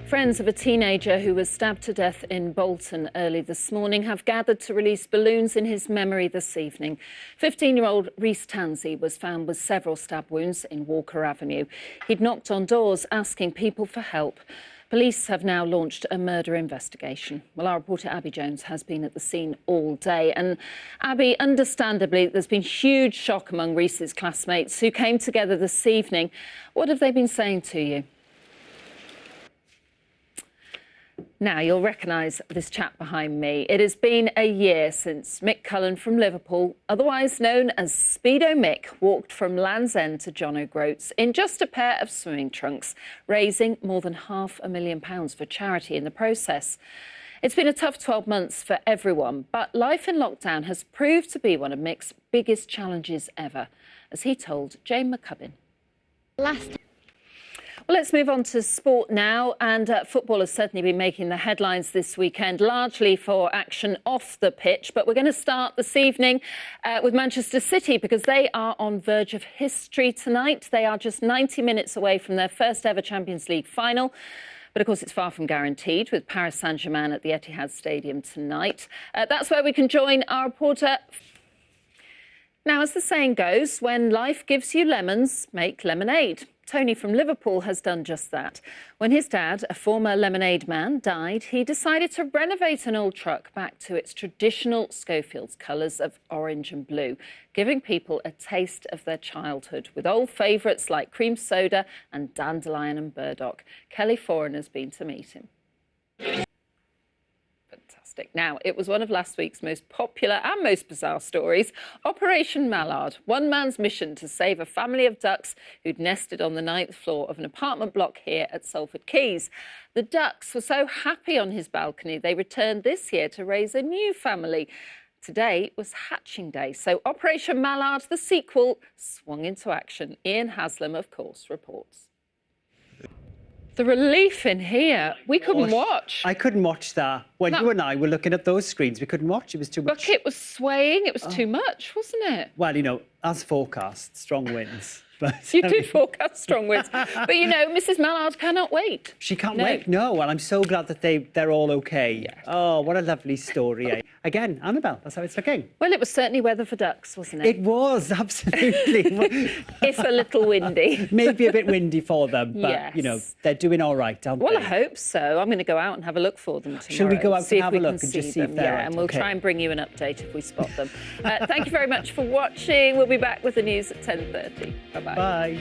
Friends of a teenager who was stabbed to death in Bolton early this morning have gathered to release balloons in his memory this evening. 15-year-old Rhys Tansey was found with several stab wounds in Walker Avenue. He'd knocked on doors asking people for help. Police have now launched a murder investigation. Well, our reporter Abby Jones has been at the scene all day. And Abby, understandably, there's been huge shock among Rhys's classmates who came together this evening. What have they been saying to you? Now, you'll recognise this chap behind me. It has been a year since Mick Cullen from Liverpool, otherwise known as Speedo Mick, walked from Land's End to John O'Groats in just a pair of swimming trunks, raising more than £500,000 for charity in the process. It's been a tough 12 months for everyone, but life in lockdown has proved to be one of Mick's biggest challenges ever, as he told Jane McCubbin. Well, let's move on to sport now, and football has certainly been making the headlines this weekend, largely for action off the pitch. But we're going to start this evening with Manchester City, because they are on verge of history tonight. They are just 90 minutes away from their first ever Champions League final. But, of course, it's far from guaranteed, with Paris Saint-Germain at the Etihad Stadium tonight. That's where we can join our reporter. Now, as the saying goes, when life gives you lemons, make lemonade. Tony from Liverpool has done just that. When his dad, a former lemonade man, died, he decided to renovate an old truck back to its traditional Schofield's colours of orange and blue, giving people a taste of their childhood, with old favourites like cream soda and dandelion and burdock. Kelly Foran has been to meet him. Now, it was one of last week's most popular and most bizarre stories, Operation Mallard, one man's mission to save a family of ducks who'd nested on the 9th floor of an apartment block here at Salford Quays. The ducks were so happy on his balcony, they returned this year to raise a new family. Today was hatching day, so Operation Mallard, the sequel, swung into action. Ian Haslam, of course, reports. The relief in here. We couldn't watch. I couldn't watch that. When you and I were looking at those screens, we couldn't watch. It was too much. Look, it was swaying. It was too much, wasn't it? Well, you know, as forecast, strong winds. But, you did forecast strong winds. But, you know, Mrs Mallard cannot wait. She can't wait, no. Well, I'm so glad that they're all OK. Yes. Oh, what a lovely story, eh? Again, Annabel, that's how it's looking. Well, it was certainly weather for ducks, wasn't it? It was, absolutely. If a little windy. Maybe a bit windy for them, but, yes, you know, they're doing all right, aren't they? Well, I hope so. I'm going to go out and have a look for them tomorrow. Shall we go out and have a look and just see if they're right? And we'll try and bring you an update if we spot them. Thank you very much for watching. We'll be back with the news at 10:30. Bye-bye. Bye.